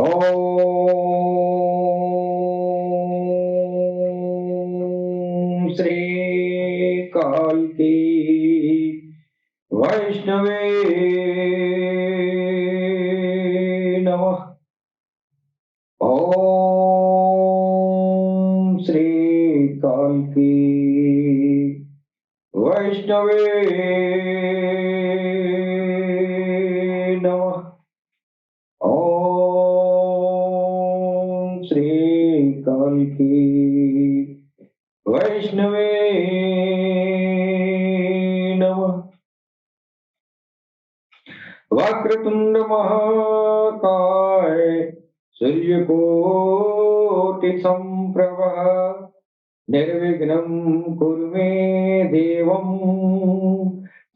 ओम श्री कालकी वैष्णवे नमः। ओम श्री कालकी वैष्णवे नमः। ओम श्री कालकी वैष्णवे नमः। वक्रतुंड महाकाय सूर्यकोटि संप्रभ निर्विघ्नं कुरु मे देवं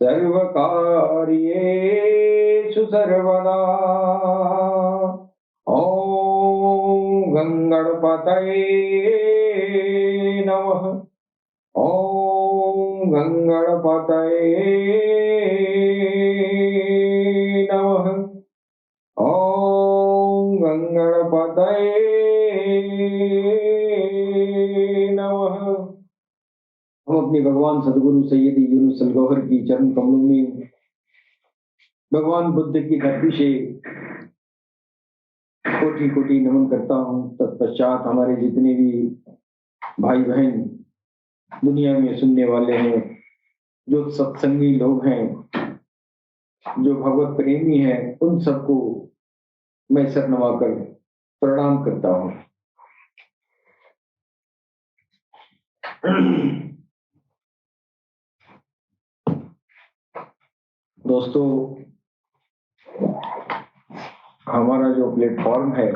सर्वकार्येषु सर्वदा। ओम गंगणपतये नमः। ओम गंगणपतये नमः। ओम गंगणपतये नमः। हम अपने भगवान सदगुरु सैयद यूनुस अल गौहर की चरण कमलों में भगवान बुद्ध की धरती से कोटि कोटि नमन करता हूँ। तत्पश्चात हमारे जितने भी भाई बहन दुनिया में सुनने वाले हैं, जो सत्संगी लोग हैं, जो भगवत प्रेमी हैं, उन सबको मैं सर नवाकर प्रणाम करता हूँ। दोस्तों, हमारा जो प्लेटफॉर्म है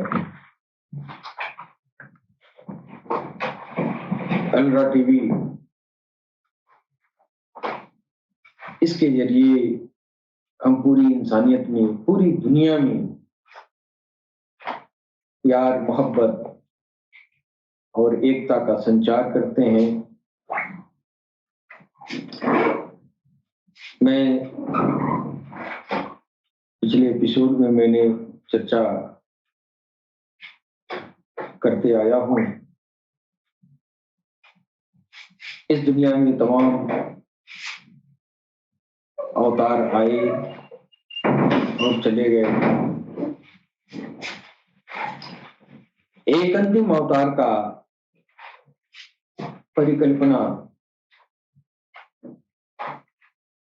अलरा टीवी, इसके जरिए हम पूरी इंसानियत में, पूरी दुनिया में प्यार, मोहब्बत और एकता का संचार करते हैं। मैं पिछले एपिसोड में मैंने चर्चा करते आया हूं, इस दुनिया में तमाम अवतार आए और चले गए। एक अंतिम अवतार का परिकल्पना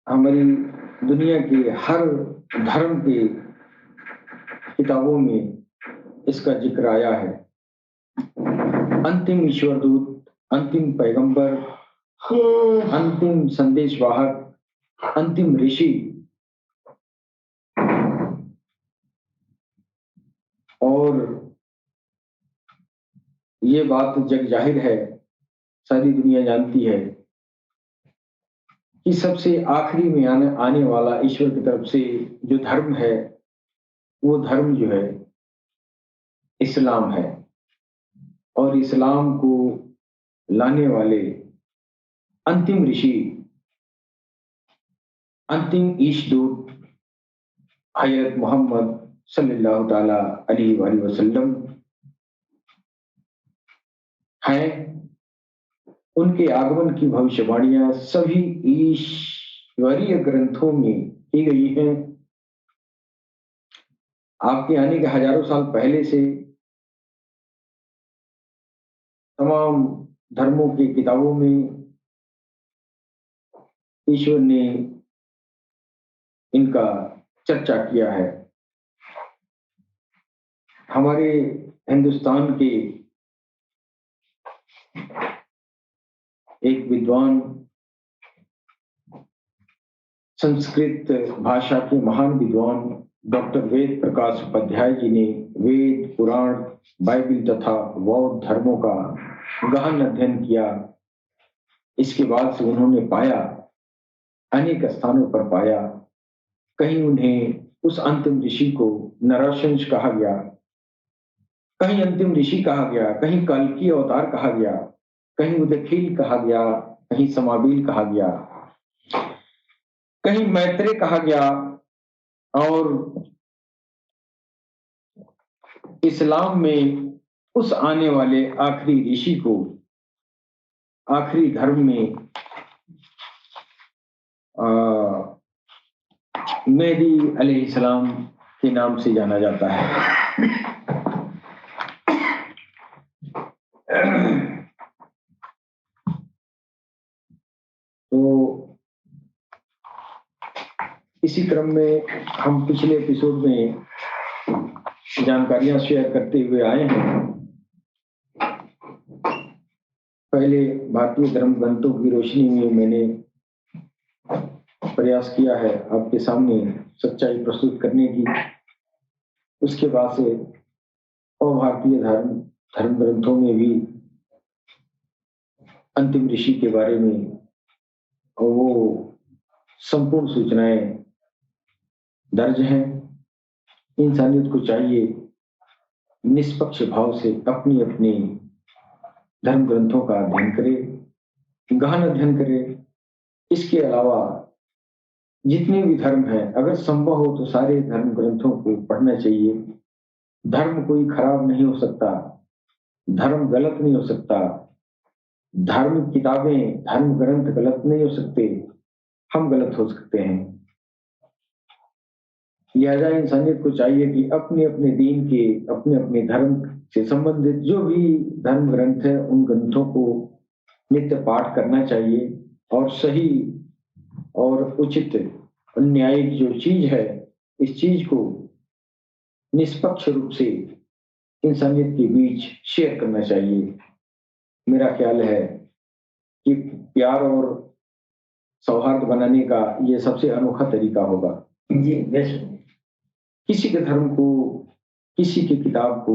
हमारी दुनिया के हर धर्म के किताबों में इसका जिक्र आया है। अंतिम ईश्वर दूत, अंतिम पैगंबर, अंतिम संदेश वाहक, अंतिम ऋषि, और ये बात जग जाहिर है, सारी दुनिया जानती है कि सबसे आखिरी में आने वाला ईश्वर की तरफ से जो धर्म है, वो धर्म जो है इस्लाम है। और इस्लाम को लाने वाले अंतिम ऋषि, अंतिम ईशदूत हज़रत मोहम्मद सल्लल्लाहु ताला अलैहि वसल्लम हैं। उनके आगमन की भविष्यवाणियां सभी ईश्वरीय ग्रंथों में की गई हैं। आपके आने के हजारों साल पहले से तमाम धर्मों की किताबों में ईश्वर ने इनका चर्चा किया है। हमारे हिंदुस्तान के एक विद्वान, संस्कृत भाषा के महान विद्वान डॉक्टर वेद प्रकाश उपाध्याय जी ने वेद, पुराण, बाइबल तथा बौद्ध धर्मों का गहन अध्ययन किया। इसके बाद से उन्होंने पाया, अनेक स्थानों पर पाया, कहीं उन्हें उस अंतिम ऋषि को नरसिंह कहा गया, कहीं अंतिम ऋषि कहा गया, कहीं कल्कि अवतार कहा गया, कहीं उदखिल कहा गया, कहीं समाबिल कहा गया, कहीं मैत्रेय कहा गया। और इस्लाम में उस आने वाले आखिरी ऋषि को आखिरी धर्म में मेहदी अलैहिस्सलाम के नाम से जाना जाता है। तो इसी क्रम में हम पिछले एपिसोड में जानकारियां शेयर करते हुए आए हैं। पहले भारतीय धर्म ग्रंथों की रोशनी में मैंने प्रयास किया है आपके सामने सच्चाई प्रस्तुत करने की। उसके बाद से अभारतीय धर्म ग्रंथों में भी अंतिम ऋषि के बारे में वो संपूर्ण सूचनाएं दर्ज हैं। इंसानियत को चाहिए निष्पक्ष भाव से अपनी अपनी धर्म ग्रंथों का अध्ययन करे, गहन अध्ययन करे। इसके अलावा जितने भी धर्म हैं, अगर संभव हो तो सारे धर्म ग्रंथों को पढ़ना चाहिए। धर्म कोई खराब नहीं हो सकता, धर्म गलत नहीं हो सकता, धर्म किताबें, धर्म ग्रंथ गलत नहीं हो सकते, हम गलत हो सकते हैं। लिहाजा इंसानियत को चाहिए कि अपने अपने दीन के, अपने अपने धर्म से संबंधित जो भी धर्म ग्रंथ है उन ग्रंथों को नित्य पाठ करना चाहिए और सही और उचित न्यायिक जो चीज है, इस चीज को निष्पक्ष रूप से इंसानियत के बीच शेयर करना चाहिए। मेरा ख्याल है कि प्यार और सौहार्द बनाने का यह सबसे अनोखा तरीका होगा। जी बेशक। किसी के धर्म को, किसी की किताब को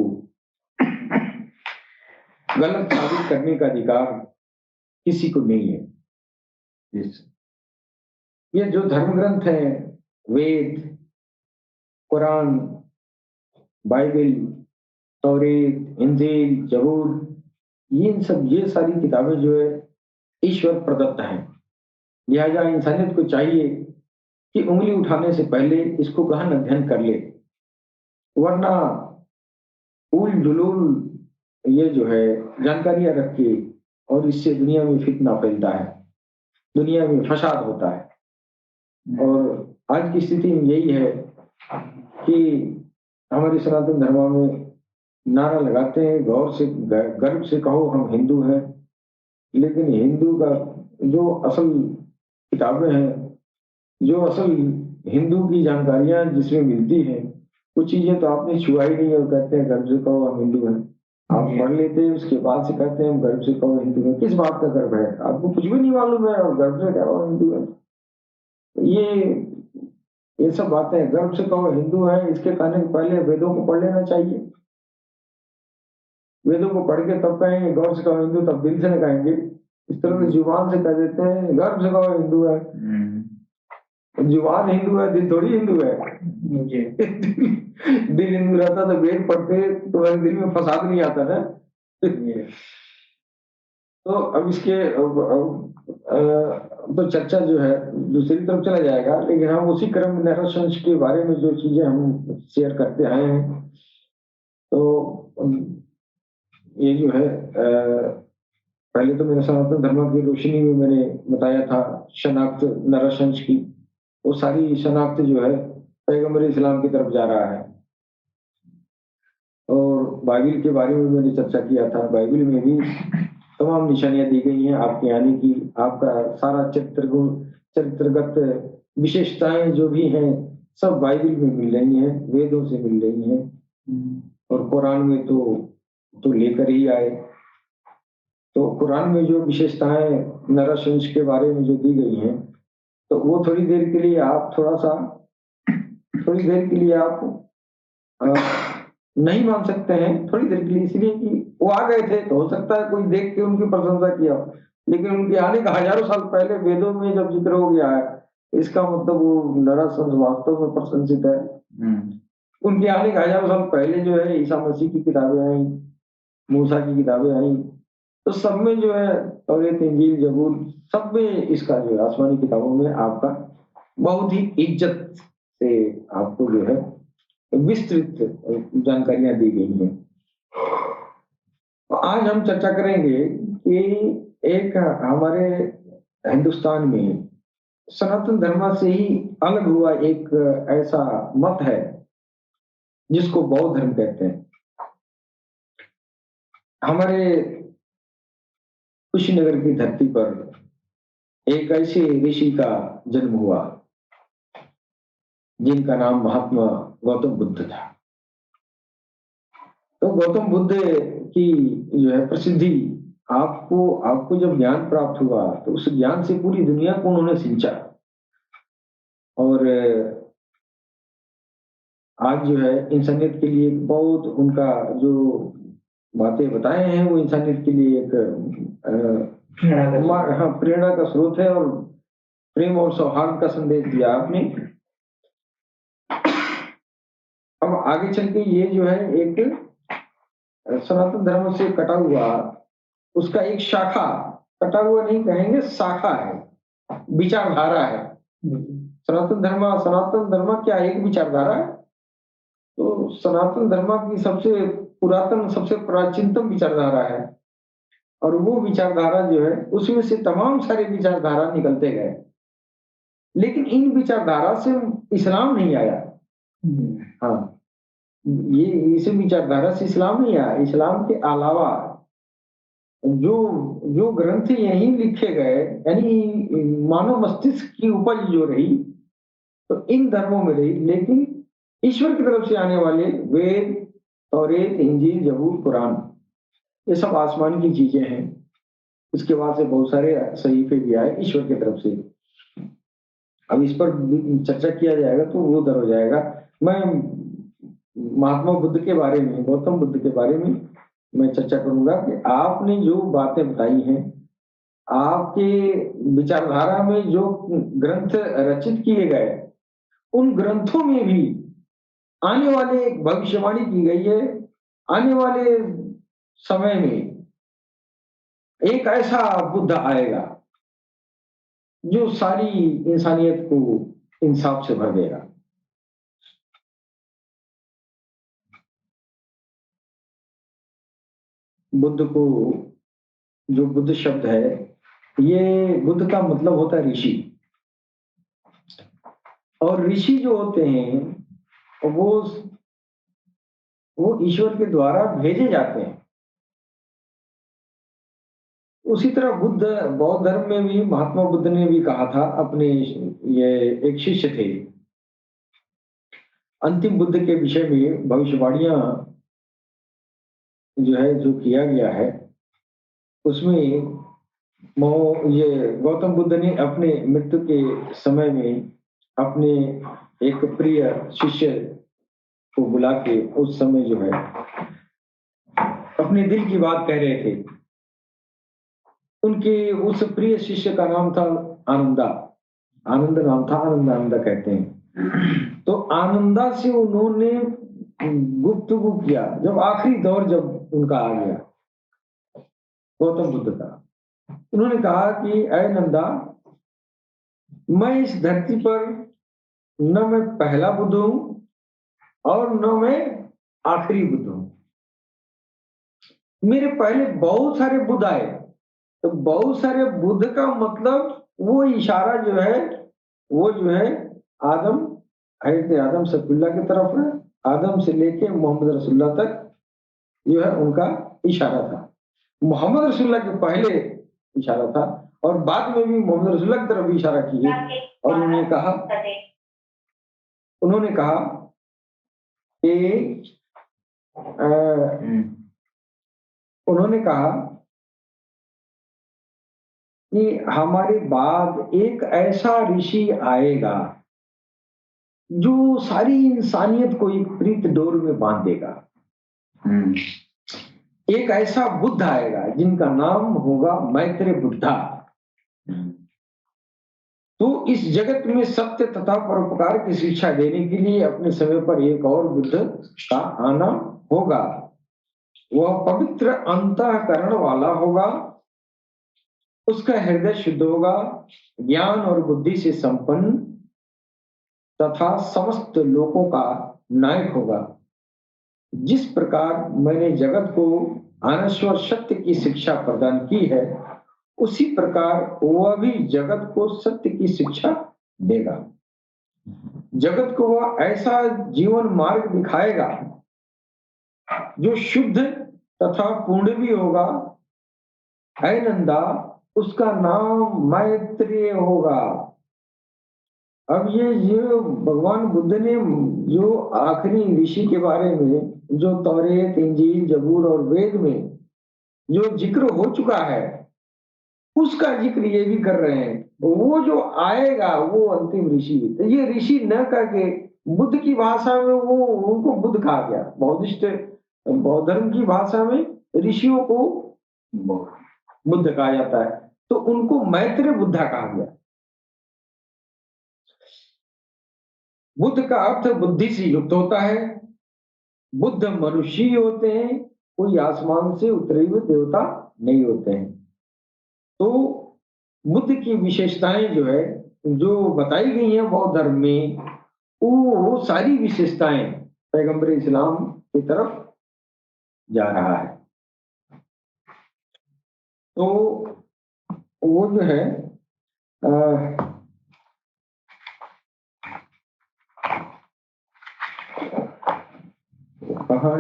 गलत साबित करने का अधिकार किसी को नहीं है। ये जो धर्म ग्रंथ हैं, वेद, कुरान, बाइबल, तौरेत, इंजील, जबूर, ये सारी किताबें जो है ईश्वर प्रदत्त हैं। लिहाजा इंसानियत को चाहिए कि उंगली उठाने से पहले इसको गहन अध्ययन कर ले, वरना उल जुलूल ये जो है जानकारियां रख के और इससे दुनिया में फितना फैलता है, दुनिया में फसाद होता है। और आज की स्थिति में यही है कि हमारे सनातन धर्म में नारा लगाते हैं, गौर से गर्व से कहो हम हिंदू हैं, लेकिन हिंदू का जो असल किताबें हैं, जो असल हिंदू की जानकारियां जिसमें मिलती हैं, वो चीजें तो आपने छुआ ही नहीं और कहते हैं गर्व से कहो हम हिंदू हैं। आप पढ़ लेते हैं, उसके बाद से कहते हैं हम गर्व से कहो हिंदू हैं। किस बात का गर्व है? आपको कुछ भी नहीं मालूम है और गर्व से कहो हिंदू है। ये सब बातें, गर्व से कहो हिंदू है, इसके कहने से पहले वेदों को पढ़ लेना चाहिए। वेदों को पढ़ के तब कहेंगे गौर से कहो हिंदू, तब दिल से न कहेंगे। इस तरह से जुबान से कह देते हैं गर्व से कहो हिंदू है। जुबान हिंदू है, दिल थोड़ी हिंदू है। दिल हिंदू रहता तो वेद पढ़ते तो दिल में फसाद नहीं आता ना। तो अब इसके तो चर्चा जो है दूसरी तरफ चला जाएगा, लेकिन हम उसी क्रम में नरवंश के बारे में जो चीजें हम शेयर करते आए हैं, तो ये जो है पहले तो मेरे सनातन धर्म की रोशनी में मैंने बताया था शनाख्त नरवंश की। वो सारी शनाख्त जो है पैगंबर इस्लाम की तरफ जा रहा है। और बाइबिल के बारे में मैंने चर्चा किया था। बाइबिल में भी तमाम निशानियां दी गई हैं आपके आने की। आपका सारा चरित्रगत विशेषताएं जो भी हैं सब बाइबिल में मिल रही हैं, वेदों से मिल रही हैं। और कुरान में तो लेकर ही आए। तो कुरान में जो विशेषताएं नरवंश के बारे में जो दी गई हैं, तो वो थोड़ी देर के लिए आप नहीं मान सकते हैं, थोड़ी देर के लिए, इसलिए कि वो आ गए थे। तो हो सकता है कोई देख के उनकी प्रशंसा किया, लेकिन उनके आने का हजारों साल पहले वेदों में जब जिक्र हो गया है, इसका मतलब वो नरवंश वास्तव में प्रशंसित है। उनके आने का हजारों साल पहले जो है ईसा मसीह की किताबें आई, मूसा की किताबें आई, तो सब में जो है तौरेत, इंजील, जबूर, सब में इसका जो है आसमानी किताबों में आपका बहुत ही इज्जत से आपको जो है विस्तृत जानकारियां दी गई हैं। तो आज हम चर्चा करेंगे कि एक हमारे हिंदुस्तान में सनातन धर्म से ही अलग हुआ एक ऐसा मत है जिसको बौद्ध धर्म कहते हैं। हमारे कुशीनगर की धरती पर एक ऐसे ऋषि का जन्म हुआ जिनका नाम महात्मा गौतम बुद्ध था। तो गौतम बुद्ध की जो है प्रसिद्धि, आपको आपको जब ज्ञान प्राप्त हुआ तो उस ज्ञान से पूरी दुनिया को उन्होंने सिंचा। और आज जो है इंसानियत के लिए बहुत उनका जो बातें बताए हैं वो इंसानियत के लिए एक प्रेरणा का स्रोत है और प्रेम और सौहार्द का संदेश दिया आपने। अब आगे चल के ये जो है एक सनातन धर्म से कटा हुआ, उसका एक शाखा, कटा हुआ नहीं कहेंगे, शाखा है, विचारधारा है। सनातन धर्म क्या एक विचारधारा है? तो सनातन धर्म की सबसे पुरातन, सबसे प्राचीनतम विचारधारा है। और वो विचारधारा जो है उसमें से तमाम सारे विचारधारा निकलते गए, लेकिन इन विचारधारा से इस्लाम नहीं आया। हाँ, ये इस विचारधारा से इस्लाम नहीं आया। इस्लाम के अलावा जो जो ग्रंथ यहीं लिखे गए, यानी मानव मस्तिष्क की उपज जो रही तो इन धर्मों में रही, लेकिन ईश्वर की तरफ से आने वाले वेद, तौरेत, इंजील, जबूर, कुरान, ये सब आसमान की चीजें हैं। इसके बाद से बहुत सारे सहीफे भी आए ईश्वर की तरफ से। अब इस पर चर्चा किया जाएगा तो वो उधर हो जाएगा। मैं महात्मा बुद्ध के बारे में, गौतम बुद्ध के बारे में मैं चर्चा करूंगा कि आपने जो बातें बताई हैं, आपके विचारधारा में जो ग्रंथ रचित किए गए, उन ग्रंथों में भी आने वाले एक भविष्यवाणी की गई है। आने वाले समय में एक ऐसा बुद्ध आएगा जो सारी इंसानियत को इंसाफ से भर देगा। बुद्ध को, जो बुद्ध शब्द है, ये बुद्ध का मतलब होता है ऋषि। और ऋषि जो होते हैं वो ईश्वर के द्वारा भेजे जाते हैं। उसी तरह बुद्ध, बौद्ध धर्म में भी महात्मा बुद्ध ने भी कहा था अपने, ये एक शिष्य थे, अंतिम बुद्ध के विषय में भविष्यवाणियां जो है, जो किया गया है उसमें ये गौतम बुद्ध ने अपने मृत्यु के समय में अपने एक प्रिय शिष्य को बुला के उस समय जो है अपने दिल की बात कह रहे थे। उनके उस प्रिय शिष्य का नाम था आनंदा, आनंद नाम था, आनंदा कहते हैं। तो आनंदा से उन्होंने गुफ्तगू किया जब आखिरी दौर जब उनका आ गया गौतम बुद्ध का। उन्होंने कहा कि अय नंदा, मैं इस धरती पर न मैं पहला बुद्ध हूं और न मैं आखिरी बुद्ध हूं। मेरे पहले बहुत सारे बुद्ध आए। तो बहुत सारे बुद्ध का मतलब वो इशारा जो है वो जो है आदम, हजरत आदम सफीउल्लाह की तरफ है। आदम से लेके मोहम्मद रसूलुल्लाह तक जो है उनका इशारा था। मोहम्मद रसूलुल्लाह के पहले इशारा था और बाद में भी मोहम्मद रसूलुल्लाह की तरफ भी इशारा किए। और उन्होंने कहा कि उन्होंने कहा कि हमारे बाद एक ऐसा ऋषि आएगा जो सारी इंसानियत को एक प्रीत डोर में बांध देगा। एक ऐसा बुद्ध आएगा जिनका नाम होगा मैत्रेय बुद्धा। तो इस जगत में सत्य तथा परोपकार की शिक्षा देने के लिए अपने समय पर एक और बुद्ध का आना होगा। वह पवित्र अंतःकरण वाला होगा, उसका हृदय शुद्ध होगा, ज्ञान और बुद्धि से संपन्न तथा समस्त लोगों का नायक होगा। जिस प्रकार मैंने जगत को अनश्वर सत्य की शिक्षा प्रदान की है, उसी प्रकार वह भी जगत को सत्य की शिक्षा देगा। जगत को वह ऐसा जीवन मार्ग दिखाएगा जो शुद्ध तथा पूर्ण भी होगा। है नंदा, उसका नाम मैत्रेय होगा। अब ये भगवान बुद्ध ने जो आखिरी ऋषि के बारे में जो तौरेत, इंजील, जबूर और वेद में जो जिक्र हो चुका है, उसका जिक्र ये भी कर रहे हैं। वो जो आएगा वो अंतिम ऋषि। तो ये ऋषि न करके बुद्ध की भाषा में वो उनको बुद्ध कहा गया। बौद्ध धर्म की भाषा में ऋषियों को बुद्ध कहा जाता है, तो उनको मैत्रेय बुद्धा कहा गया। बुद्ध का अर्थ बुद्धि से युक्त होता है। बुद्ध मनुष्य ही होते हैं, कोई आसमान से उतरे हुए देवता नहीं होते हैं। तो बुद्ध की विशेषताएं जो है, जो बताई गई हैं बौद्ध धर्म में, वो सारी विशेषताएं पैगंबर इस्लाम की तरफ जा रहा है। तो वो जो है कहाँ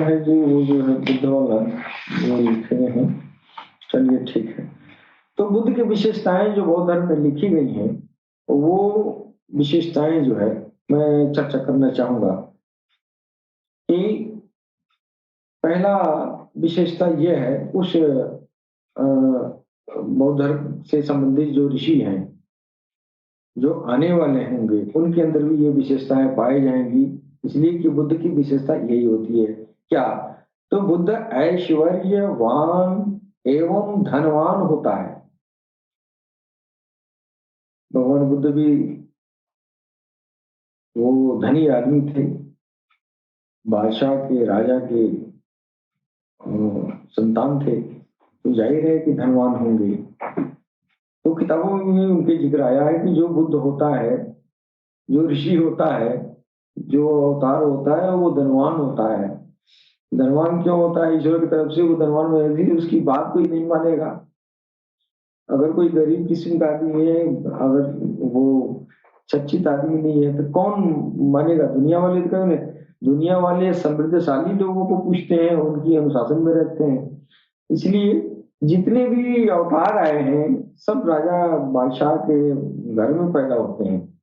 है जी, वो जो है बुद्ध वाला वो लिखे हैं। चलिए ठीक है। तो बुद्ध की विशेषताएं जो बौद्ध धर्म में लिखी गई हैं, वो विशेषताएं जो है मैं चर्चा करना चाहूंगा कि पहला विशेषता यह है, उस बौद्ध धर्म से संबंधित जो ऋषि हैं जो आने वाले होंगे, उनके अंदर भी ये विशेषताएं पाई जाएंगी। इसलिए कि बुद्ध की विशेषता यही होती है। क्या? तो बुद्ध ऐश्वर्यवान एवं धनवान होता है। भगवान बुद्ध भी वो धनी आदमी थे, बादशाह के, राजा के संतान थे, तो जाहिर है कि धनवान होंगे। तो किताबों में उनके जिक्र आया है कि जो बुद्ध होता है, जो ऋषि होता है, जो अवतार होता है, वो धनवान होता है। धनवान क्यों होता है? ईश्वर की तरफ से वो धनवान में उसकी बात कोई नहीं मानेगा। अगर कोई गरीब किस्म का आदमी है, अगर वो शिक्षित आदमी नहीं है, तो कौन मानेगा? दुनिया वाले तो कहीं नहीं। दुनिया वाले समृद्धशाली लोगों को पूछते हैं, उनकी अनुशासन में रहते हैं। इसलिए जितने भी अवतार आए हैं, सब राजा बादशाह के घर में पैदा होते हैं।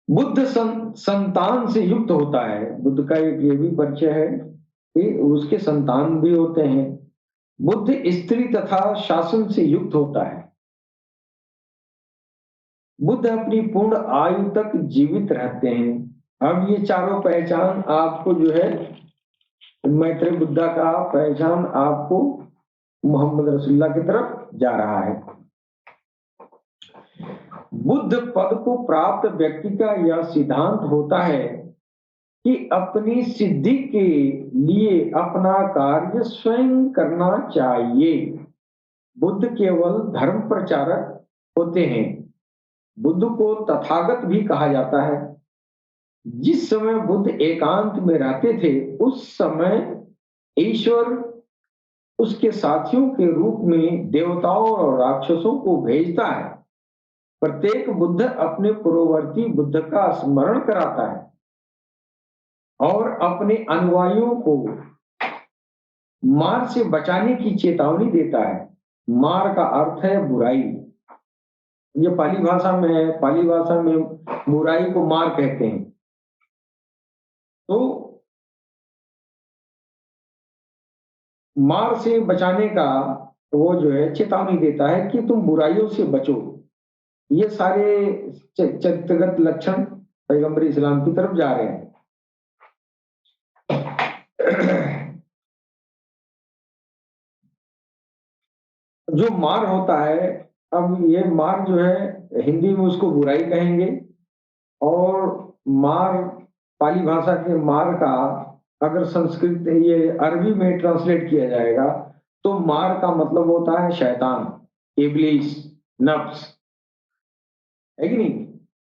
बुद्ध संतान से युक्त होता है। बुद्ध का एक ये भी परिचय है कि उसके संतान भी होते हैं। बुद्ध स्त्री तथा शासन से युक्त होता है। बुद्ध अपनी पूर्ण आयु तक जीवित रहते हैं। अब ये चारों पहचान आपको जो है, मैत्रेय बुद्धा का पहचान आपको मोहम्मद रसूलुल्लाह की तरफ जा रहा है। बुद्ध पद को प्राप्त व्यक्ति का यह सिद्धांत होता है कि अपनी सिद्धि के लिए अपना कार्य स्वयं करना चाहिए। बुद्ध केवल धर्म प्रचारक होते हैं। बुद्ध को तथागत भी कहा जाता है। जिस समय बुद्ध एकांत में रहते थे, उस समय ईश्वर उसके साथियों के रूप में देवताओं और राक्षसों को भेजता है। प्रत्येक बुद्ध अपने पूर्ववर्ती बुद्ध का स्मरण कराता है और अपने अनुयायियों को मार से बचाने की चेतावनी देता है। मार का अर्थ है बुराई। ये पाली भाषा में है। पाली भाषा में बुराई को मार कहते हैं। तो मार से बचाने का वो जो है चेतावनी देता है कि तुम बुराइयों से बचो। ये सारे चरित्रगत लक्षण पैगंबर इस्लाम की तरफ जा रहे हैं। जो मार होता है, अब ये मार जो है हिंदी में उसको बुराई कहेंगे, और मार पाली भाषा के मार का अगर संस्कृत ये अरबी में ट्रांसलेट किया जाएगा तो मार का मतलब होता है शैतान, इब्लीस, नफ्स, है कि नहीं?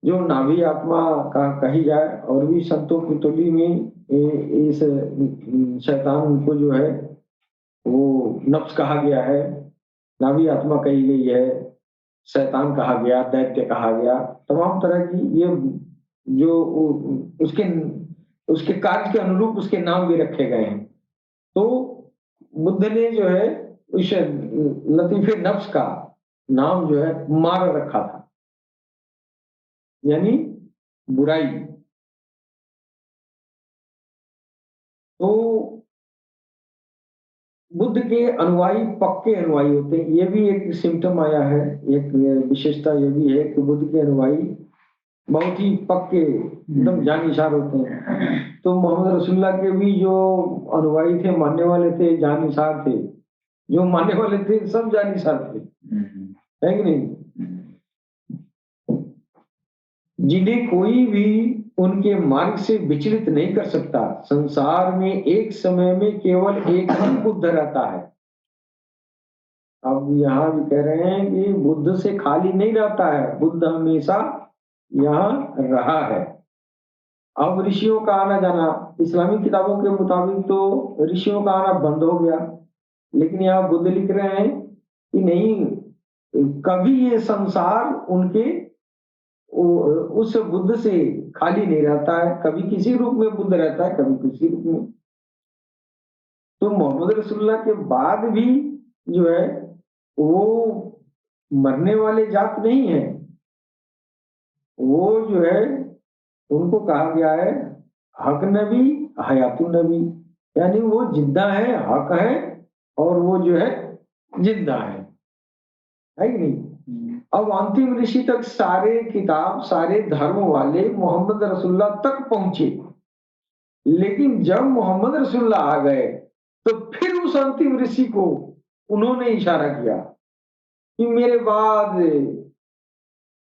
जो नाभि आत्मा का कही जाए, और भी संतों की टोली में इस शैतान को जो है वो नफ्स कहा गया है, नाभि आत्मा कही गई है, शैतान कहा गया, दैत्य कहा गया, तमाम तरह की ये जो उसके उसके कार्य के अनुरूप उसके नाम भी रखे गए हैं। तो बुद्ध ने जो है उस लतीफे नफ्स का नाम जो है मार रखा था, यानी बुराई। तो बुद्ध के अनुयायी पक्के अनुयायी होते हैं, ये भी एक सिम्टम आया है, एक विशेषता ये भी है कि बुद्ध के अनुयायी बहुत ही पक्के एकदम जानिसार होते हैं। तो मोहम्मद रसूलुल्लाह के भी जो अनुयायी थे, मानने वाले थे, जानिसार थे, जो मानने वाले थे सब जानिसार थे, है कि नहीं? जिन्हें कोई भी उनके मार्ग से विचलित नहीं कर सकता। संसार में एक समय में केवल एक ही बुद्ध रहता है। अब यहाँ भी कह रहे हैं कि बुद्ध से खाली नहीं रहता है, बुद्ध हमेशा यहाँ रहा है। अब ऋषियों का आना जाना, इस्लामी किताबों के मुताबिक तो ऋषियों का आना बंद हो गया, लेकिन यहाँ बुद्ध लिख रहे हैं कि नहीं, कभी ये संसार उनके उस बुद्ध से खाली नहीं रहता है, कभी किसी रूप में बुद्ध रहता है, कभी किसी रूप में। तो मोहम्मद रसूलुल्लाह के बाद भी जो है वो मरने वाले जात नहीं है, वो जो है उनको कहा गया है हक नबी हयातु नबी, यानी वो जिंदा है, हक है, और वो जो है जिंदा है कि नहीं? अब अंतिम ऋषि तक सारे किताब, सारे धर्म वाले मोहम्मद रसूलुल्लाह तक पहुंचे, लेकिन जब मोहम्मद रसूलुल्लाह आ गए तो फिर उस अंतिम ऋषि को उन्होंने इशारा किया कि मेरे बाद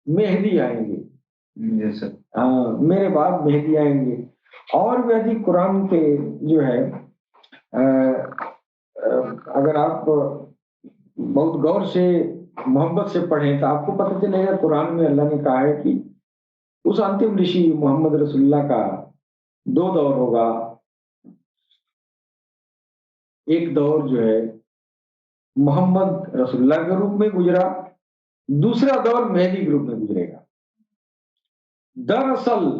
मेहदी आएंगे। हाँ, मेरे बाद मेहदी आएंगे। और भी अधिक कुरान के जो है अगर आप बहुत गौर से मोहब्बत से पढ़ें तो आपको पता चलेगा, कुरान में अल्लाह ने कहा है कि उस अंतिम ऋषि मोहम्मद रसूलुल्लाह का दो दौर होगा। एक दौर जो है मोहम्मद रसूलुल्लाह के रूप में गुजरा, दूसरा दौर मेहदी के रूप में गुजरेगा। दरअसल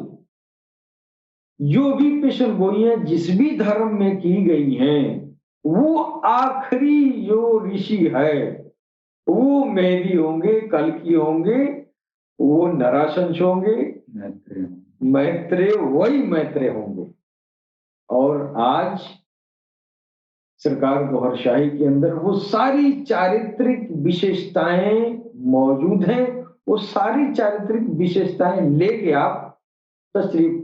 जो भी पेशन गोइयां जिस भी धर्म में की गई हैं, वो आखिरी जो ऋषि है वो मेहदी होंगे, कल्कि होंगे, वो नराशंस होंगे, मैत्रेय वही मैत्रेय होंगे। और आज सरकार गौहरशाही के अंदर वो सारी चारित्रिक विशेषताएं मौजूद हैं, वो सारी चारित्रिक विशेषताएं लेके आप तशरीफ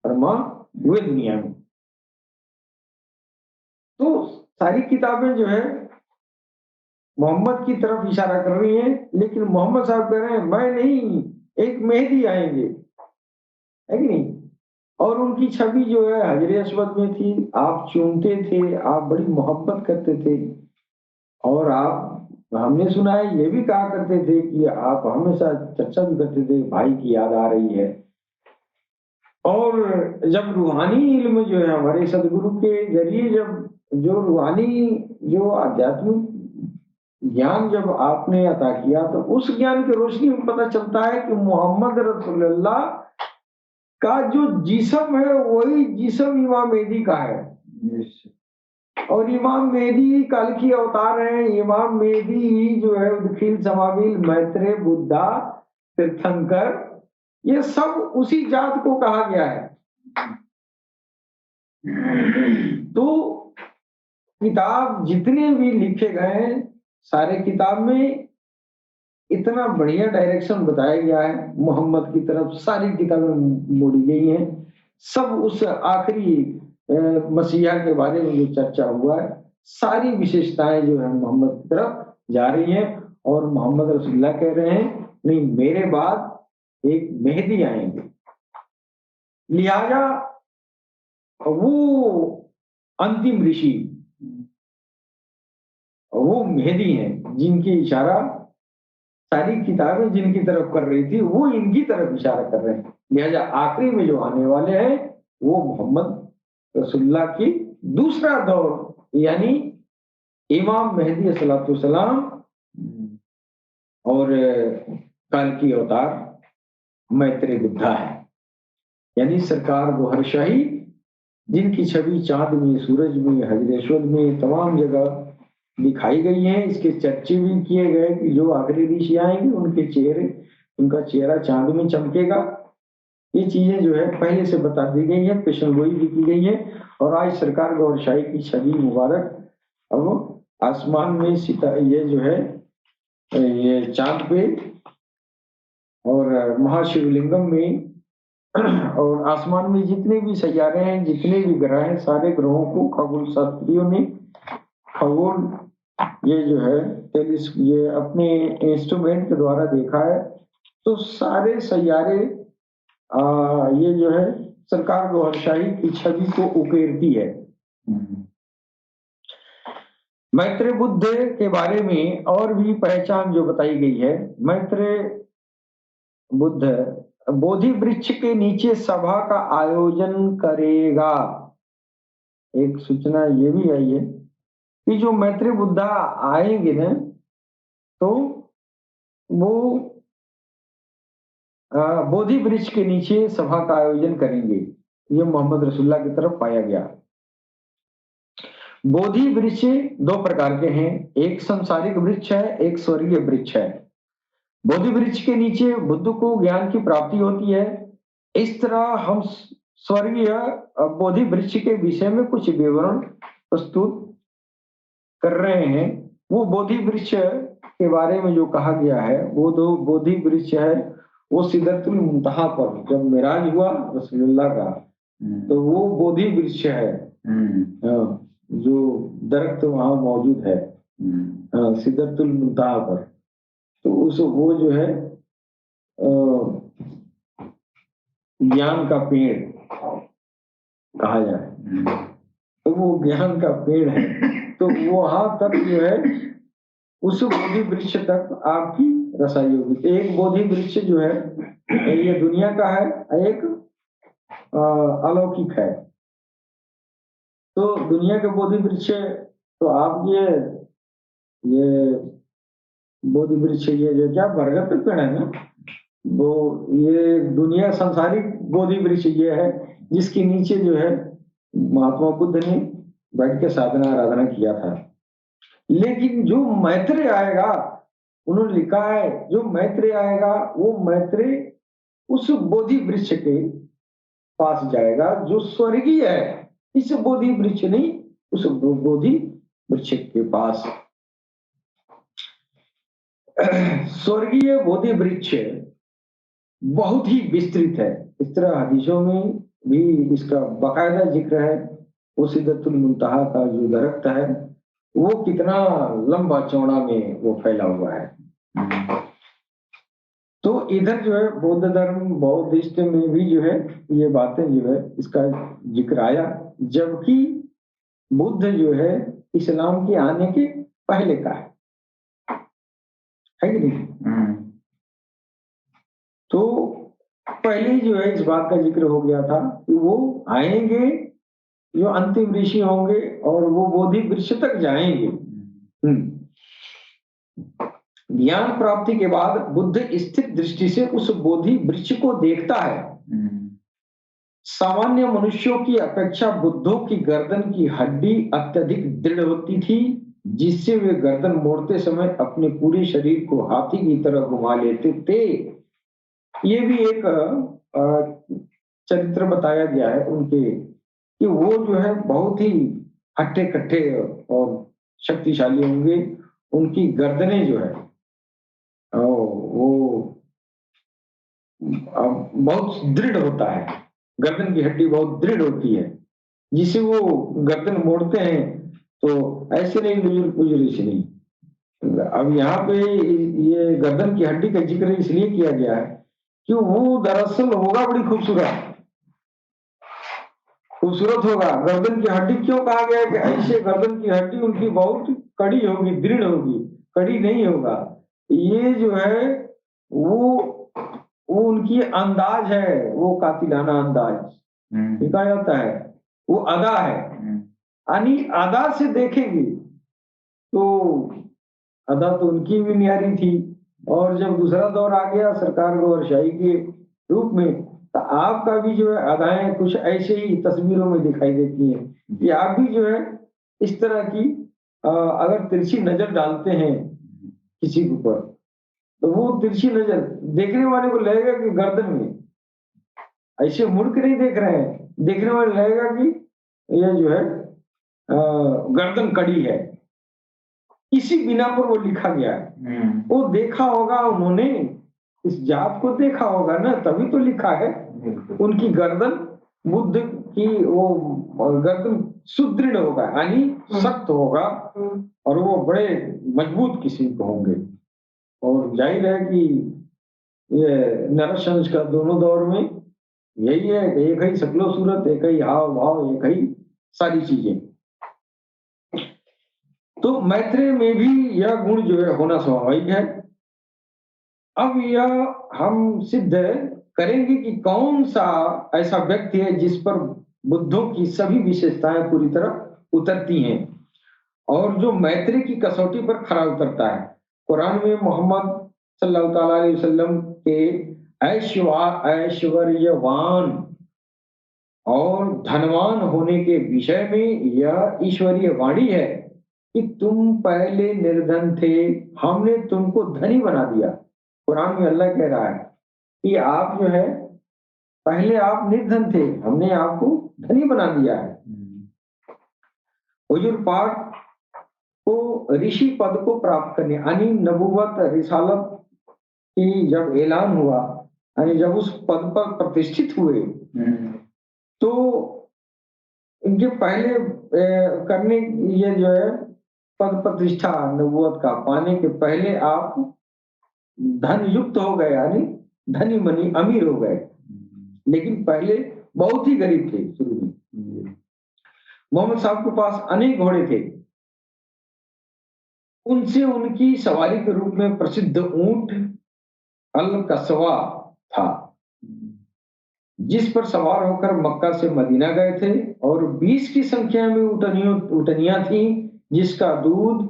फरमा हुए दुनिया में। तो सारी किताबें जो है मोहम्मद की तरफ इशारा कर रही हैं, लेकिन मोहम्मद साहब कह रहे हैं मैं नहीं, एक मेहदी आएंगे, है कि नहीं? और उनकी छवि जो है हजरे अस्वद में थी, आप चूमते थे, आप बड़ी मोहब्बत करते थे, और आप, हमने सुना है ये भी कहा करते थे कि आप हमेशा चर्चा भी करते थे भाई की याद आ रही है। और जब रूहानी इल्म जो है हमारे सदगुरु के जरिए, जब जो रूहानी जो आध्यात्मिक ज्ञान जब आपने अता किया, तो उस ज्ञान की रोशनी में पता चलता है कि मोहम्मद रसूलुल्लाह का जो जिस्म है वही जिस्म इमाम मेहदी का है। और इमाम मेहदी कल की अवतार है, इमाम मेहदी ही जो है उदखिल समाबिल मैत्रेय बुद्धा तीर्थंकर, ये सब उसी जात को कहा गया है। तो किताब जितने भी लिखे गए हैं, सारे किताब में इतना बढ़िया डायरेक्शन बताया गया है, मोहम्मद की तरफ सारी किताबें मोड़ी गई हैं। सब उस आखिरी मसीहा के बारे में जो चर्चा हुआ है, सारी विशेषताएं जो है मोहम्मद की तरफ जा रही हैं। और मोहम्मद रसूलुल्लाह कह रहे हैं नहीं, मेरे बाद एक मेहदी आएंगे। लिहाजा वो अंतिम ऋषि वो मेहदी हैं, जिनकी इशारा सारी किताबें जिनकी तरफ कर रही थी वो इनकी तरफ इशारा कर रहे हैं। लिहाजा आखिरी में जो आने वाले हैं वो मोहम्मद रसूलुल्लाह की दूसरा दौर यानी इमाम मेहदी अलैहिस्सलाम और कल की अवतार मैत्रेय बुद्धा है, यानी सरकार गोहरशाही जिनकी छवि चांद में, सूरज में, हजरेश्वर में तमाम जगह दिखाई गई है। इसके चर्चे भी किए गए कि जो आखिरी ऋषि आएंगे उनका चेहरा चांद में चमकेगा। ये चीजें जो है पहले से बता दी गई है, पेशेंगोई भी की गई है। और आज सरकार गौरशाही की छवि मुबारक अब आसमान में ये जो है ये चांद पे और महाशिवलिंगम में और आसमान में जितने भी सैयारे हैं, जितने भी ग्रह हैं, सारे ग्रहों को खगोल शास्त्रियों ने खगोल ये जो है ये अपने इंस्ट्रूमेंट के द्वारा देखा है। तो सारे सैयारे ये जो है सरकार गोहरशाही की छवि को उकेरती है। मैत्रेय बुद्ध के बारे में और भी पहचान जो बताई गई है, मैत्रेय बुद्ध बोधि वृक्ष के नीचे सभा का आयोजन करेगा। एक सूचना ये भी आई है कि जो मैत्रेय बुद्धा आएंगे ना तो वो बोधि वृक्ष के नीचे सभा का आयोजन करेंगे। ये मोहम्मद रसूलुल्लाह की तरफ पाया गया। बोधि वृक्ष दो प्रकार के हैं, एक संसारिक वृक्ष है, एक स्वर्गीय वृक्ष है। बोधि वृक्ष के नीचे बुद्ध को ज्ञान की प्राप्ति होती है। इस तरह हम स्वर्गीय बोधि वृक्ष के विषय में कुछ विवरण प्रस्तुत कर रहे हैं। वो बोधि वृक्ष के बारे में जो कहा गया है वो दो बोधि वृक्ष है, वो सिदरतुल मुंतहा पर जब मेराज हुआ रसूलुल्लाह का तो वो बोधि वृक्ष है जो दरख्त वहां मौजूद है सिदरतुल मुंतहा पर। तो उस वो जो है ज्ञान का पेड़ कहा जाए तो वो ज्ञान का पेड़ है। तो वहां तक जो है उस बोधि वृक्ष तक आपकी रसाई होगी। एक बोधि वृक्ष जो है ये दुनिया का है, एक अलौकिक है। तो दुनिया के बोधि वृक्ष तो आप ये बोधि वृक्ष ये जो क्या बरगद का पेड़ है ना, वो ये दुनिया संसारिक बोधि वृक्ष ये है जिसके नीचे जो है महात्मा बुद्ध ने बैठ के साधना आराधना किया था। लेकिन जो मैत्रेय आएगा, उन्होंने लिखा है जो मैत्रेय आएगा वो मैत्रेय उस बोधि वृक्ष के पास जाएगा जो स्वर्गीय है, इस बोधि वृक्ष नहीं, उस बोधि वृक्ष के पास। स्वर्गीय बोधि वृक्ष बहुत ही विस्तृत है। इस तरह हदीसों में भी इसका बाकायदा जिक्र है। वो सिदरतुल मुंतहा का जो दरख्त है वो कितना लंबा चौड़ा में वो फैला हुआ है। तो इधर जो है बौद्ध धर्म बौद्धिस्ट में भी जो है ये बातें जो है इसका जिक्र आया, जबकि बुद्ध जो है इस्लाम के आने के पहले का है कि नहीं। तो पहले जो है इस बात का जिक्र हो गया था कि वो आएंगे जो अंतिम ऋषि होंगे और वो बोधि वृक्ष तक जाएंगे। ज्ञान प्राप्ति के बाद बुद्ध स्थिर दृष्टि से उस बोधि वृक्ष को देखता है। सामान्य मनुष्यों की अपेक्षा बुद्धों की गर्दन की हड्डी अत्यधिक दृढ़ होती थी, जिससे वे गर्दन मोड़ते समय अपने पूरे शरीर को हाथी की तरह घुमा लेते थे। ये भी एक चरित्र बताया गया है उनके कि वो जो है बहुत ही हट्टे कट्टे और शक्तिशाली होंगे। उनकी गर्दनें जो है वो बहुत दृढ़ होता है, गर्दन की हड्डी बहुत दृढ़ होती है, जिसे वो गर्दन मोड़ते हैं तो ऐसे नहीं गुजर से नहीं। अब यहाँ पे ये गर्दन की हड्डी का जिक्र इसलिए किया गया है कि वो दरअसल होगा बड़ी खूबसूरत होगा। गर्दन की हड्डी क्यों कहा गया है कि ऐसे गर्दन की हड्डी उनकी बहुत कड़ी होगी, दृढ़ होगी, कड़ी नहीं होगा। ये जो है वो वो उनकी अंदाज है, वो कातिलाना अंदाज कहा जाता है, वो अदा है। यानी अदा से देखेंगे तो अदा तो उनकी भी न्यारी थी, और जब दूसरा दौर आ गया सरकार गौरशाही के रूप में, तो आपका भी जो है अदाएं कुछ ऐसे ही तस्वीरों में दिखाई देती हैं कि आप भी जो है इस तरह की अगर तिरछी नजर डालते हैं किसी के ऊपर, तो वो तिरछी नजर देखने वाले को लगेगा कि गर्दन में ऐसे मुड़ के नहीं देख रहे हैं, देखने वाले लगेगा कि ये जो है गर्दन कड़ी है। इसी बिना पर वो लिखा गया है। वो देखा होगा उन्होंने, इस जात को देखा होगा ना, तभी तो लिखा है। उनकी गर्दन बुद्ध की वो गर्दन सुदृढ़ होगा, यानी सख्त होगा, और वो बड़े मजबूत किस्म के होंगे। और जाहिर है कि ये नरसंस का दोनों दौर में यही है, एक ही शक्लो सूरत, एक ही हाव भाव, एक ही सारी चीजें। तो मैत्रेय में भी यह गुण जो है होना स्वाभाविक है। अब यह हम सिद्ध करेंगे कि कौन सा ऐसा व्यक्ति है जिस पर बुद्धों की सभी विशेषताएं पूरी तरह उतरती हैं, और जो मैत्रेय की कसौटी पर खरा उतरता है। कुरान में मोहम्मद सल्लल्लाहु अलैहि वसल्लम के ऐश्वर्यवान और धनवान होने के विषय में यह ईश्वरीय वाणी है कि तुम पहले निर्धन थे, हमने तुमको धनी बना दिया। कुरान में अल्लाह कह रहा है कि आप जो है पहले आप निर्धन थे, हमने आपको धनी बना दिया है। हुजूर पाक को ऋषि पद को प्राप्त करने, यानी नबुवत रिसालत की जब ऐलान हुआ, यानी जब उस पद पर प्रतिष्ठित हुए, तो इनके पहले करने, ये जो है पद प्रतिष्ठा नबुवत का पाने के पहले आप धन युक्त हो गए, यानी धनी मनी अमीर हो गए। लेकिन पहले बहुत ही गरीब थे शुरू में। मोहम्मद साहब के पास अनेक घोड़े थे, उनसे उनकी सवारी के रूप में प्रसिद्ध ऊंट अल कस्वा था, जिस पर सवार होकर मक्का से मदीना गए थे, और 20 की संख्या में उटनियां थी, जिसका दूध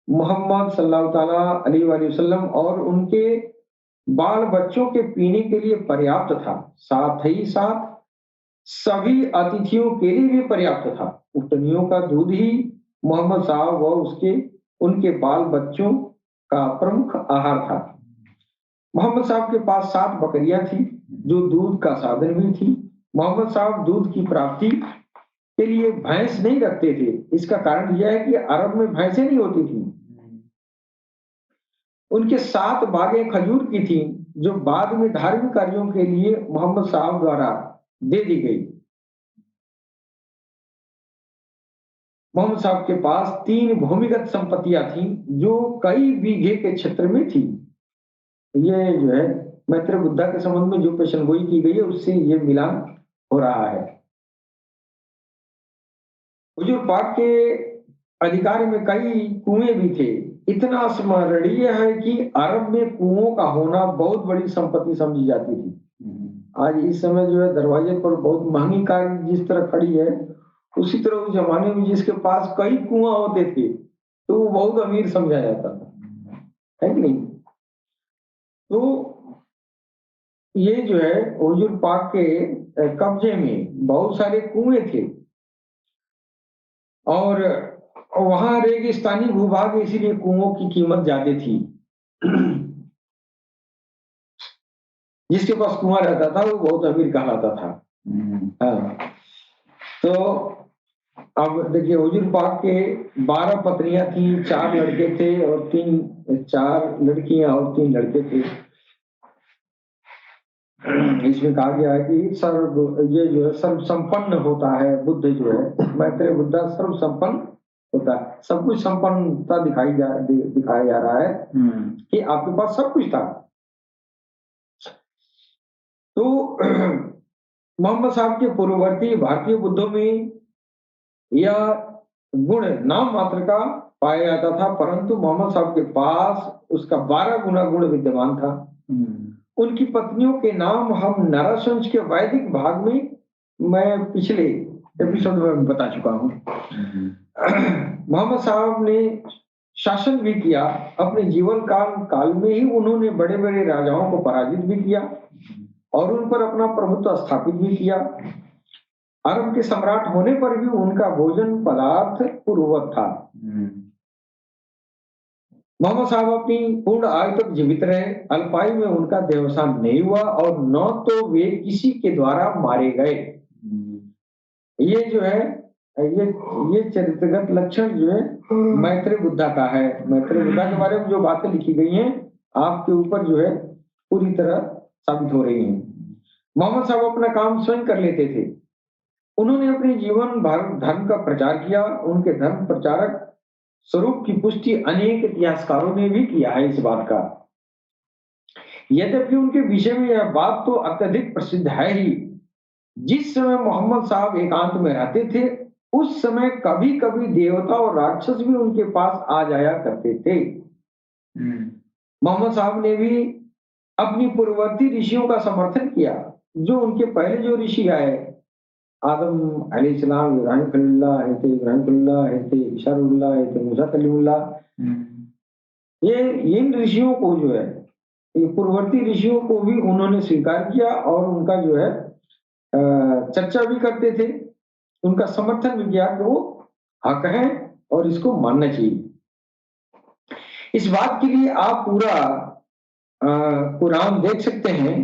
मोहम्मद सल्लल्लाहु अलैहि वसल्लम और उनके बाल बच्चों के पीने के लिए पर्याप्त था, साथ ही साथ सभी अतिथियों के लिए भी पर्याप्त था। उटनियों का दूध ही मोहम्मद साहब व उसके उनके बाल बच्चों का प्रमुख आहार था। मोहम्मद साहब के पास 7 बकरियां थी जो दूध का साधन भी थी। मोहम्मद साहब दूध की प्राप्ति के लिए भैंस नहीं रखते थे। इसका कारण यह है कि अरब में भैंसें नहीं होती थी। उनके 7 बागें खजूर की थी, जो बाद में धार्मिक कार्यों के लिए मोहम्मद साहब द्वारा दे दी गई। मोहम्मद साहब के पास 3 भूमिगत संपत्तियां थी जो कई बीघे के क्षेत्र में थी। ये जो है मैत्रेय बुद्धा के संबंध में जो पेशनगोई की गई है उससे ये मिलान हो रहा है। हुजूर पाक के अधिकार में कई कुएं भी थे। इतना स्मरणीय है कि अरब में कुओं का होना बहुत बड़ी संपत्ति समझी जाती थी। आज इस समय जो है दरवाजे पर बहुत महंगी कार जिस तरह खड़ी है, उसी तरह उस जमाने में जिसके पास कई कुआं होते थे तो वो बहुत अमीर समझा जाता था, है कि नहीं? तो ये जो है हुजूर पाक के कब्जे में बहुत सारे कुएं थे, और वहां रेगिस्तानी भूभाग, इसीलिए कुओं की कीमत ज्यादा थी। जिसके पास कुआं रहता था वो बहुत अमीर कहलाता था। हाँ। तो अब देखिए हुजूर पाक के 12 पत्नियां थी, 4 लड़के थे और 4 लड़कियां और 3 लड़के थे। इसमें कहा गया है कि ये जो है सर्व संपन्न होता है बुद्ध, जो है मैत्रेय बुद्धा सर्व संपन्न होता है। सब कुछ संपन्नता दिखाया जा रहा है कि आपके पास सब कुछ था। तो मोहम्मद साहब के पूर्ववर्ती भारतीय बुद्धों में यह गुण नाम मात्र का पाया जाता था, परंतु मोहम्मद साहब के पास उसका 12 गुना गुण विद्यमान था। उनकी पत्नियों के नाम हम नरसंस के वैदिक भाग में मैं पिछले एपिसोड में बता चुका हूँ। मोहम्मद साहब ने शासन भी किया, अपने जीवन काल में ही उन्होंने बड़े बड़े राजाओं को पराजित भी किया और उन पर अपना प्रभुत्व स्थापित भी किया। अरब के सम्राट होने पर भी उनका भोजन पदार्थ पूर्ववत था। मोहम्मद साहब अपनी पूर्ण आयु तक जीवित रहे, अल्पायु में उनका देहावसान नहीं हुआ और न तो वे किसी के द्वारा मारे गए। ये जो है ये चरित्रगत लक्षण जो है मैत्रेय बुद्धा का है। मैत्रेय बुद्धा के बारे में जो बातें लिखी गई हैं आपके ऊपर जो है पूरी तरह साबित हो रही हैं। मोहम्मद साहब अपना काम स्वयं कर लेते थे। उन्होंने अपने जीवन भर धर्म का प्रचार किया। उनके धर्म प्रचारक स्वरूप की पुष्टि अनेक इतिहासकारों ने भी किया है इस बात का। यद्यपि उनके विषय में यह बात तो अत्यधिक प्रसिद्ध है ही, जिस समय मोहम्मद साहब एकांत में रहते थे उस समय कभी कभी देवता और राक्षस भी उनके पास आ जाया करते थे। मोहम्मद साहब ने भी अपनी पूर्ववर्ती ऋषियों का समर्थन किया। जो उनके पहले जो ऋषि आए, आदम अलैहिस्सलाम, इब्राहिम खलीलुल्लाह थे, इब्राहिम खलीलुल्लाह थे, ईसा रुल्लाह थे, मूसा कलीमुल्लाह, ये इन ऋषियों को जो है, ये पूर्ववर्ती ऋषियों को भी उन्होंने स्वीकार किया और उनका जो है चर्चा भी करते थे, उनका समर्थन भी किया कि वो हक है और इसको मानना चाहिए। इस बात के लिए आप पूरा कुरान देख सकते हैं।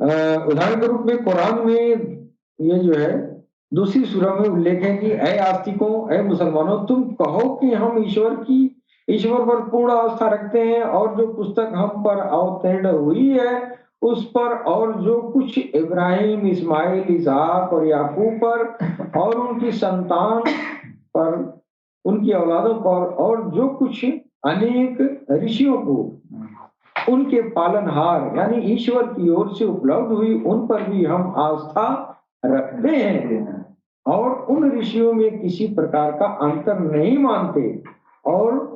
उदाहरण के रूप में कुरान में ये जो है दूसरी सूरह में उल्लेख है कि ऐ आस्तिकों, ऐ मुसलमानों, तुम कहो कि हम ईश्वर पर पूर्ण आस्था रखते हैं और जो पुस्तक हम पर अवतीर्ण हुई है उस पर और जो कुछ इब्राहिम, इस्माइल, इसहाक और याकूब पर और उनकी संतान पर, उनकी औलादों पर और जो कुछ अनेक ऋषियों को उनके पालनहार यानी ईश्वर की ओर से उपलब्ध हुई उन पर भी हम आस्था रखते हैं और उन ऋषियों में किसी प्रकार का अंतर नहीं मानते और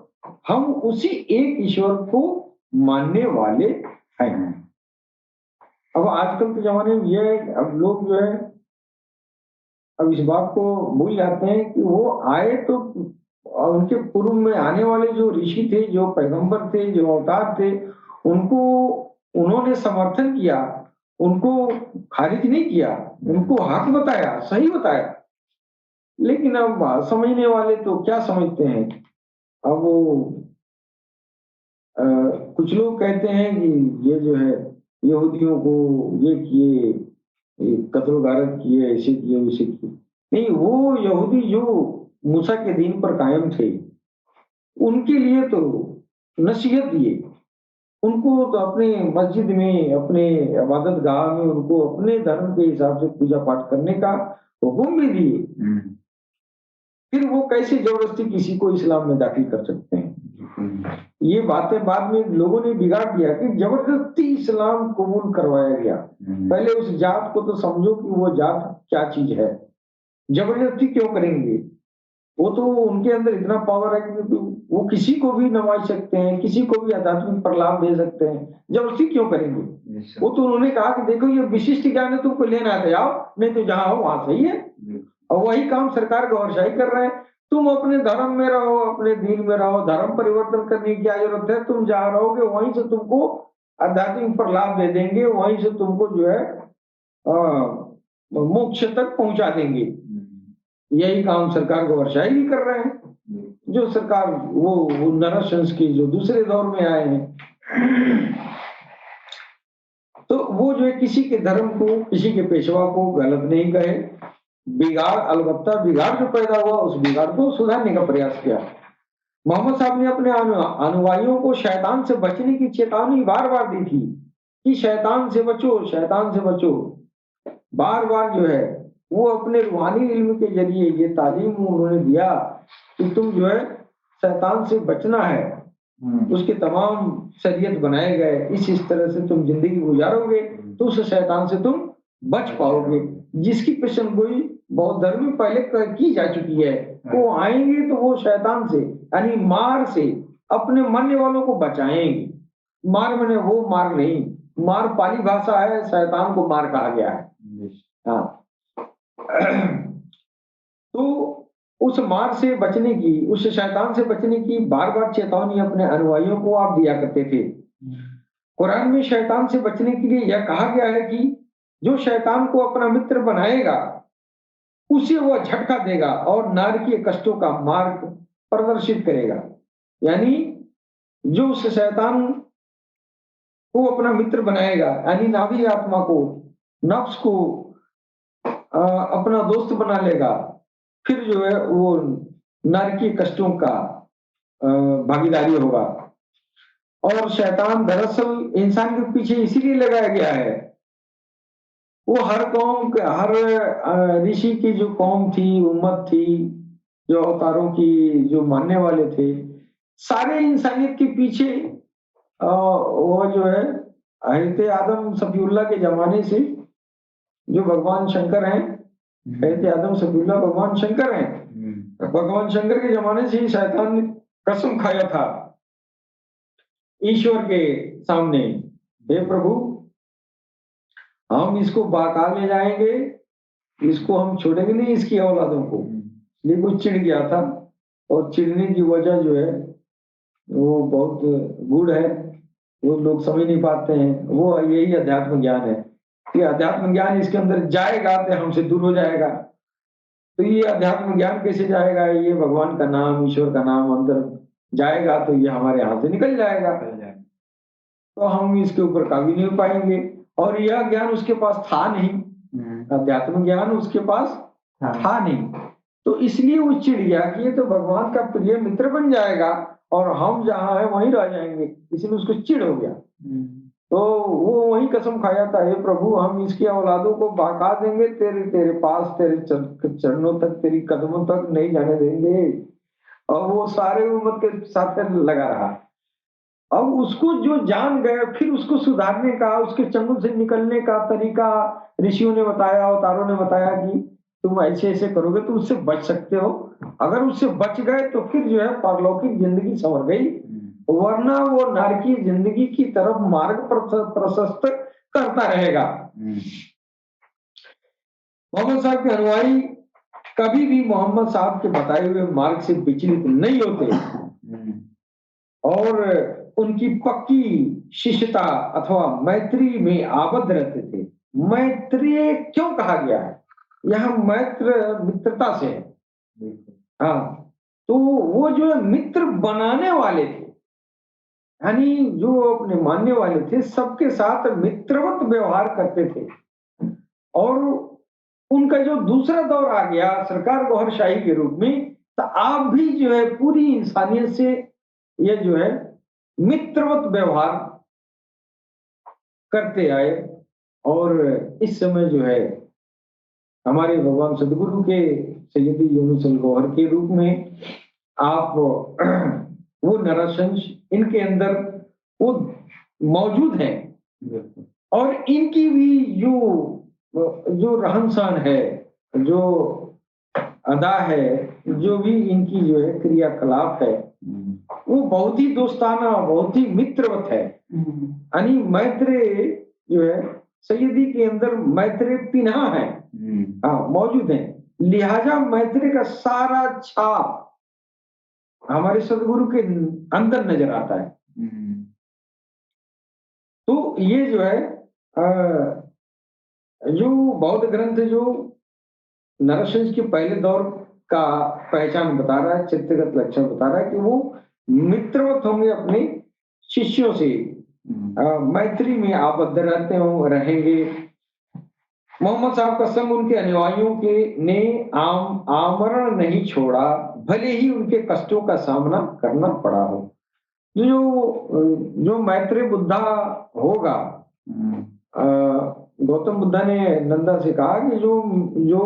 हम उसी एक ईश्वर को मानने वाले हैं। अब आजकल के जमाने में ये अब लोग जो है अब इस बात को भूल जाते हैं कि वो आए तो उनके पूर्व में आने वाले जो ऋषि थे, जो पैगंबर थे, जो अवतार थे, उनको उन्होंने समर्थन किया, उनको खारिज नहीं किया, उनको हक बताया, सही बताया। लेकिन अब समझने वाले तो क्या समझते हैं, अब वो कुछ लोग कहते हैं कि ये जो है यहूदियों को ये किए, कत्ल गारत किए, ऐसे किए, वैसे किए। नहीं, वो यहूदी जो मूसा के दीन पर कायम थे उनके लिए तो नसीहत दिए, उनको तो अपने मस्जिद में, अपने इबादत गाह में उनको अपने धर्म के हिसाब से पूजा पाठ करने का हुक्म भी दिए। फिर वो कैसे जबरदस्ती किसी को इस्लाम में दाखिल कर सकते हैं? ये बातें बाद में लोगों ने बिगाड़ दिया कि जबरदस्ती इस्लाम कबूल करवाया गया। पहले उस जात को तो समझो कि वो जात क्या चीज है, जबरदस्ती क्यों करेंगे? वो तो उनके अंदर इतना पावर है कि वो किसी को भी नवाज सकते हैं, किसी को भी आध्यात्मिक प्रलाप दे सकते हैं, जबरदस्ती क्यों करेंगे? वो तो उन्होंने कहा कि देखो ये विशिष्ट ज्ञान है, तुमको लेना है आओ, नहीं तो जहां हो वहां सही है। और वही काम सरकार गौरशाही कर रहे हैं। तुम अपने धर्म में रहो, अपने दीन में रहो, धर्म परिवर्तन करने की क्या जरूरत है? तुम जहाँ रहोगे वहीं से तुमको आध्यात्मिक प्रलाप दे देंगे, वहीं से तुमको जो है मोक्ष तक पहुंचा देंगे। यही काम सरकार गौरशाही भी कर रहे हैं, जो सरकार वो नरसंस की जो दूसरे दौर में आए हैं। तो वो जो है किसी के धर्म को, किसी के पेशवा को गलत नहीं कहे, बिगाड़, अलबत्ता बिगाड़ जो पैदा हुआ उस बिगाड़ को सुधारने का प्रयास किया। मोहम्मद साहब ने अपने अनुयायियों को शैतान से बचने की चेतावनी बार बार दी थी कि शैतान से बचो, शैतान से बचो। बार बार जो है वो अपने रूहानी इल्म के जरिए ये तालीम उन्होंने दिया कि तुम जो है शैतान से बचना है, उसके तमाम शरीयत बनाए गए, इस तरह से तुम जिंदगी गुजारोगे तो उस शैतान से तुम बच पाओगे। जिसकी पेशन गोई बौद्ध धर्म में पहले की जा चुकी है, वो आएंगे तो वो शैतान से, यानी मार से अपने मानने वालों को बचाएंगे। मार मैंने वो मार नहीं, मार पाली भाषा है, शैतान को मार कहा गया है। हाँ तो उस मार से बचने की, उस शैतान से बचने की बार बार चेतावनी अपने अनुयायियों को आप दिया करते थे। कुरान में शैतान से बचने के लिए यह कहा गया है कि जो शैतान को अपना मित्र बनाएगा उसे वह झटका देगा और नारकीय कष्टों का मार्ग प्रदर्शित करेगा। यानी जो उस शैतान को अपना मित्र बनाएगा, यानी नाभी आत्मा को, नफ्स को अपना दोस्त बना लेगा, फिर जो है वो नारकीय कष्टों का भागीदारी होगा। और शैतान दरअसल इंसान के पीछे इसीलिए लगाया गया है, वो हर कौम, हर ऋषि की जो कौम थी, उम्मत थी, जो अवतारों की जो मानने वाले थे, सारे इंसानियत के पीछे वो जो है हज़रत आदम सफीउल्लाह के जमाने से, जो भगवान शंकर हैं, हज़रत आदम सफीउल्लाह भगवान शंकर हैं, भगवान शंकर के जमाने से ही शैतान ने कसम खाया था ईश्वर के सामने, हे प्रभु हम इसको बाका ले जाएंगे, इसको हम छोड़ेंगे नहीं, इसकी औलादों को। इसलिए वो चिढ़ गया था, और चिढ़ने की वजह जो है वो बहुत गूढ़ है, वो लोग समझ नहीं पाते हैं। वो यही अध्यात्म ज्ञान है कि अध्यात्म ज्ञान इसके अंदर जाएगा तो हमसे दूर हो जाएगा। तो ये अध्यात्म ज्ञान कैसे जाएगा? ये भगवान का नाम, ईश्वर का नाम अंदर जाएगा तो ये हमारे हाथ से निकल जाएगा, तो हम इसके ऊपर काबू नहीं पाएंगे। और यह ज्ञान उसके पास था नहीं, अध्यात्म ज्ञान उसके पास था नहीं, तो इसलिए वो चिढ़ गया कि ये तो भगवान का प्रिय मित्र बन जाएगा और हम जहाँ है वहीं रह जाएंगे, इसलिए उसको चिढ़ हो गया। तो वो वही कसम खाया था, हे प्रभु हम इसकी औलादों को बहका देंगे, तेरे पास, तेरे चरणों तक, तेरी कदमों तक नहीं जाने देंगे। और वो सारे उम्मत के साथ लगा रहा। अब उसको जो जान गए, फिर उसको सुधारने का, उसके चंगुल से निकलने का तरीका ऋषियों ने बताया, अवतारों ने बताया कि तुम ऐसे ऐसे करोगे तो उससे बच सकते हो। अगर उससे बच गए तो फिर जो है पारलौकिक जिंदगी संवर गई, वरना वो नारकीय जिंदगी की तरफ मार्ग प्रशस्त करता रहेगा। मोहम्मद साहब के अनुयायी कभी भी मोहम्मद साहब के बताए हुए मार्ग से विचलित नहीं होते और उनकी पक्की शिष्यता अथवा मैत्री में आबद्ध रहते थे। मैत्री क्यों कहा गया है? यह मैत्र मित्रता से है। हाँ, तो वो जो है मित्र बनाने वाले थे, यानी जो अपने मानने वाले थे सबके साथ मित्रवत व्यवहार करते थे। और उनका जो दूसरा दौर आ गया सरकार गौहरशाही के रूप में, तो आप भी जो है पूरी इंसानियत से ये जो है मित्रवत व्यवहार करते आए। और इस समय जो है हमारे भगवान सदगुरु के सैयदी यूनुस अल गौहर के रूप में आप वो नरसंश इनके अंदर वो मौजूद है, और इनकी भी जो रहन सहन है, जो अदा है, जो भी इनकी जो है क्रियाकलाप है, वो बहुत ही दोस्ताना, बहुत ही मित्रवत है। यानी मैत्रे जो है सैयदी के अंदर मैत्रे पिन्हा है, हाँ मौजूद है। लिहाजा मैत्रे का सारा छाप हमारे सदगुरु के अंदर नजर आता है। तो ये जो है जो बौद्ध ग्रंथ जो नरसिंह के पहले दौर का पहचान बता रहा है, चित्रगत लक्षण बता रहा है कि वो मित्रवत होंगे अपने शिष्यों से, मैत्री में आबद्ध रहते हो रहेंगे। मोहम्मद साहब का संग उनके अनुयायियों के ने आमरण नहीं छोड़ा, भले ही उनके कष्टों का सामना करना पड़ा हो। जो मैत्री बुद्धा होगा, गौतम बुद्धा ने नंदा से कहा कि जो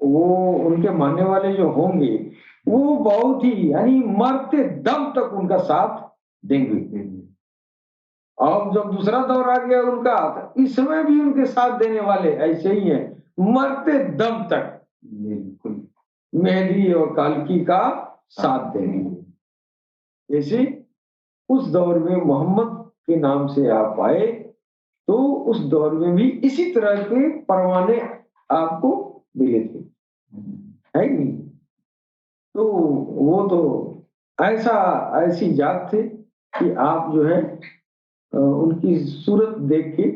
वो उनके मानने वाले जो होंगे वो बहुत ही यानी मरते दम तक उनका साथ देंगे। अब जब दूसरा दौर आ गया उनका, इसमें भी उनके साथ देने वाले ऐसे ही हैं, मरते दम तक मेहदी और कालकी का साथ देंगे। जैसे उस दौर में मोहम्मद के नाम से आप आए, तो उस दौर में भी इसी तरह के परवाने आपको मिले थे, है कि नहीं? तो वो तो ऐसा ऐसी जात थे कि आप जो है उनकी सूरत देख के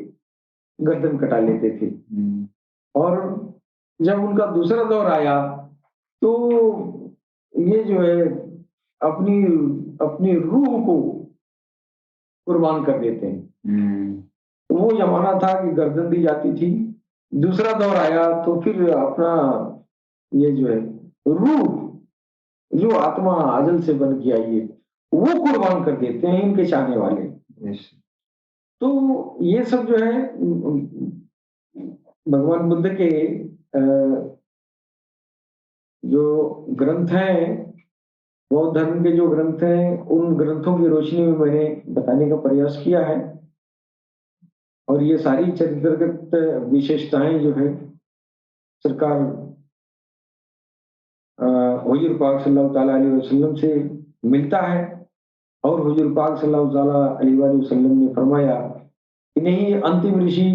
गर्दन कटा लेते थे। और जब उनका दूसरा दौर आया, तो ये जो है अपनी अपनी रूह को कुर्बान कर देते हैं। तो वो जमाना था कि गर्दन दी जाती थी। दूसरा दौर आया तो फिर अपना ये जो है रूह, जो आत्मा अजल से बन के आई है, वो कुर्बान कर देते हैं इनके चाहने वाले। तो ये सब जो है भगवान बुद्ध के जो ग्रंथ हैं, बौद्ध धर्म के जो ग्रंथ हैं, उन ग्रंथों की रोशनी में मैंने बताने का प्रयास किया है। और ये सारी चरित्रगत विशेषताएं जो है सरकार हुजूर पाक सल्लल्लाहु ताला अलैहि वसल्लम से मिलता है। और हुजूर पाक सल्लल्लाहु ताला अलैहि वसल्लम ने फरमाया कि नहीं, अंतिम ऋषि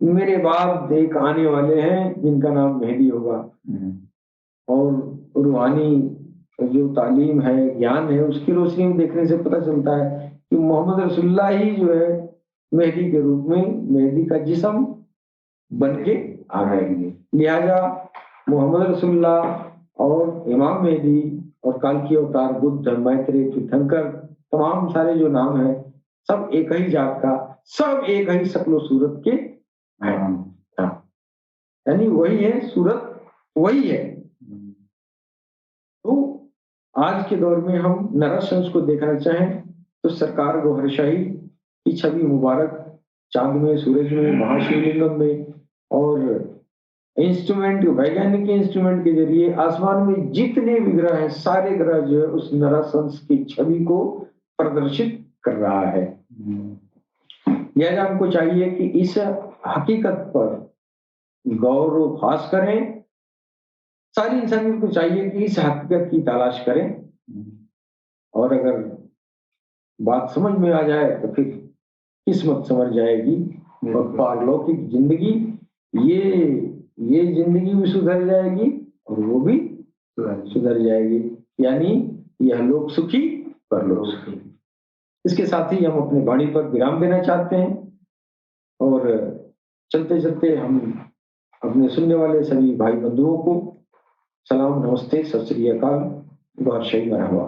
मेरे बाद एक आने वाले हैं जिनका नाम मेहदी होगा। और रूहानी जो तालीम है, ज्ञान है, उसकी रोशनी में देखने से पता चलता है कि मोहम्मद रसूलुल्लाह ही जो है मेहदी के रूप में, मेहदी का जिस्म बन के आ जाएंगे। लिहाजा मोहम्मद रसूलुल्लाह और इमाम मेहदी और काल की अवतार बुद्ध, मैत्रेय, तीर्थंकर, तमाम सारे जो नाम है, सब एक ही जात का, सब एक ही शक्ल सूरत के हैं। यानी वही है, सूरत वही है। तो आज के दौर में हम नरसंस को देखना चाहें तो सरकार गोहरशाही की छवि मुबारक चांद में, सूरज में, महाशिवलिंगम में और इंस्ट्रूमेंट, वैज्ञानिक इंस्ट्रूमेंट के जरिए आसमान में जितने भी ग्रह हैं, सारे ग्रह जो है उस नरसंस की छवि को प्रदर्शित कर रहा है। लिहाजा हमको चाहिए कि इस हकीकत पर गौर व फास करें। सारी इंसानियत को चाहिए कि इस हकीकत की तलाश करें, और अगर बात समझ में आ जाए तो फिर किस्मत समझ जाएगी और पारलौकिक जिंदगी, ये जिंदगी भी सुधर जाएगी और वो भी सुधर जाएगी। यानी यह लोग सुखी परलोक सुखी। इसके साथ ही हम अपने वाणी पर विराम देना चाहते हैं और चलते चलते हम अपने सुनने वाले सभी भाई बंधुओं को सलाम, नमस्ते, सत श्री अकाल, गौर शही मरहबा।